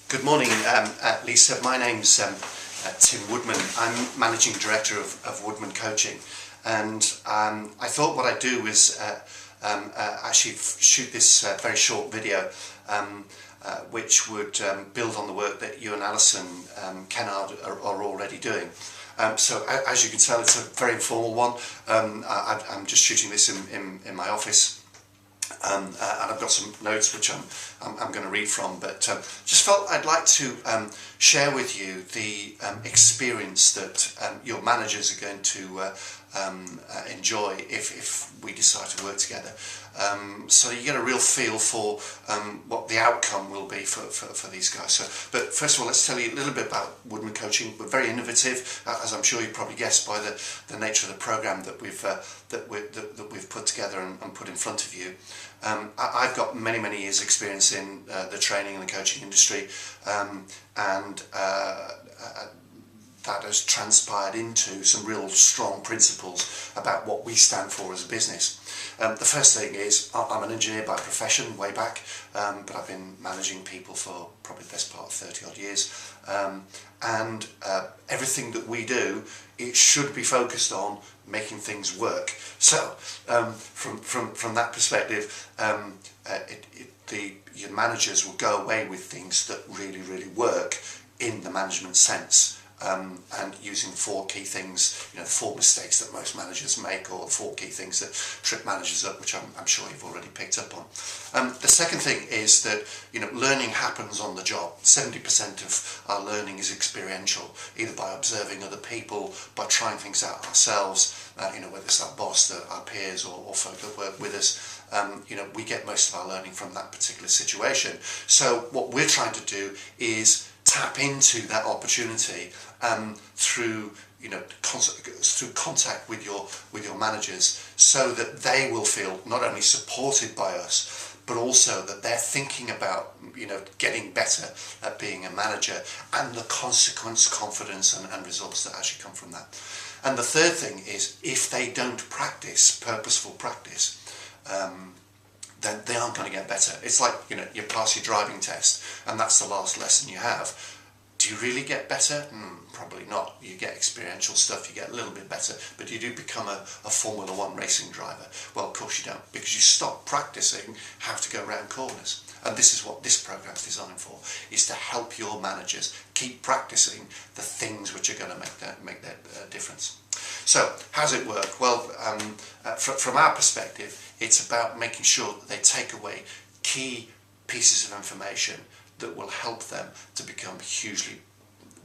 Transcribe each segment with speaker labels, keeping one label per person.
Speaker 1: Good morning, Lisa. My name's Tim Woodman. I'm Managing Director of Woodman Coaching, and I thought what I'd do is actually shoot this very short video which would build on the work that you and Alison Kennard are already doing. So as you can tell, it's a very informal one. I'm just shooting this in my office. And I've got some notes which I'm going to read from, but just felt I'd like to share with you the experience that your managers are going to enjoy if we decide to work together, so that you get a real feel for what the outcome will be for these guys. So, but first of all, let's tell you a little bit about Woodman Coaching. We're very innovative, as I'm sure you probably guessed by the nature of the program that we've put together and put in front of you. I've got many years experience in the training and the coaching industry, and that has transpired into some real strong principles about what we stand for as a business. The first thing is, I'm an engineer by profession way back, but I've been managing people for probably the best part of 30 odd years, and everything that we do, it should be focused on making things work. So from that perspective, your managers will go away with things that really work in the management sense. And using 4 key things, the 4 mistakes that most managers make, or the 4 key things that trip managers up, which I'm sure you've already picked up on. The second thing is that learning happens on the job. 70% of our learning is experiential, either by observing other people, by trying things out ourselves. Whether it's our boss, our peers, or folk that work with us. We get most of our learning from that particular situation. So what we're trying to do is tap into that opportunity through through contact with your managers, so that they will feel not only supported by us, but also that they're thinking about getting better at being a manager, and the consequence, confidence and results that actually come from that. And the third thing is, if they don't practice purposeful practice, then they aren't going to get better. It's like, you pass your driving test and that's the last lesson you have. Do you really get better? Probably not. You get experiential stuff, you get a little bit better, but you do become a Formula 1 racing driver. Well, of course you don't, because you stop practicing how to go around corners. And this is what this program is designed for, is to help your managers keep practicing the things which are going to make that difference. So, how does it work? Well, from our perspective, it's about making sure that they take away key pieces of information that will help them to become hugely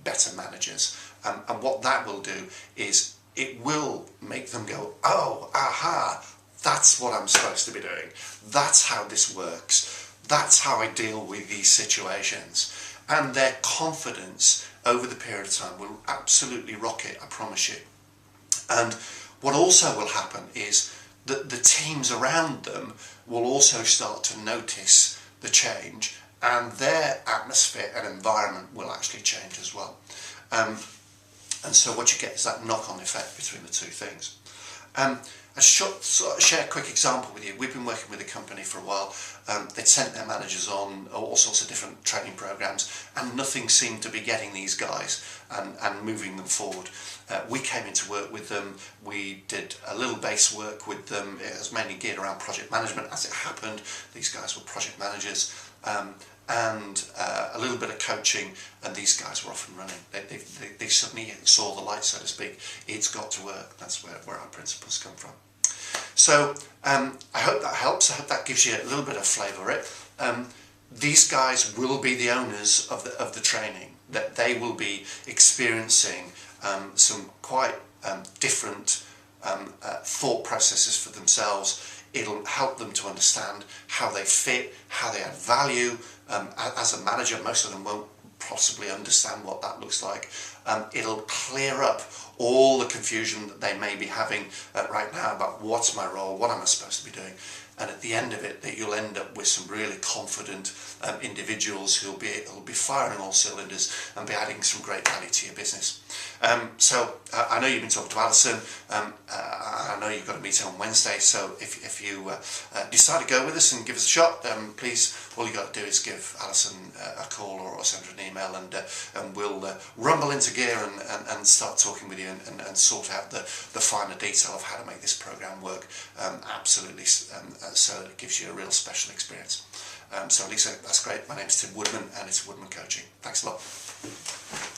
Speaker 1: better managers. And what that will do is it will make them go, oh, aha, that's what I'm supposed to be doing. That's how this works. That's how I deal with these situations. And their confidence over the period of time will absolutely rocket, I promise you. And what also will happen is that the teams around them will also start to notice the change, and their atmosphere and environment will actually change as well. And so what you get is that knock-on effect between the two things. I'll share a quick example with you. We've been working with a company for a while. They'd sent their managers on all sorts of different training programs, and nothing seemed to be getting these guys and moving them forward. We came in to work with them. We did a little base work with them. It was mainly geared around project management. As it happened, these guys were project managers, and a little bit of coaching, and these guys were off and running. They suddenly saw the light, so to speak. It's got to work. That's where our principles come from. So I hope that helps. I hope that gives you a little bit of flavour of it. These guys will be the owners of the training. That they will be experiencing some quite different thought processes for themselves. It'll help them to understand how they fit, how they add value. As a manager, most of them won't possibly understand what that looks like. it'll clear up all the confusion that they may be having right now about what's my role, what am I supposed to be doing. And at the end of it, that you'll end up with some really confident individuals who'll be firing all cylinders and be adding some great value to your business. So I know you've been talking to Alison. I know you've got a meeting on Wednesday. So if you decide to go with us and give us a shot, please, all you got to do is give Alison a call or send her an email, and we'll rumble into gear and start talking with you and sort out the finer detail of how to make this program work absolutely so that it gives you a real special experience. So Lisa, that's great. My name's Tim Woodman and it's Woodman Coaching. Thanks a lot.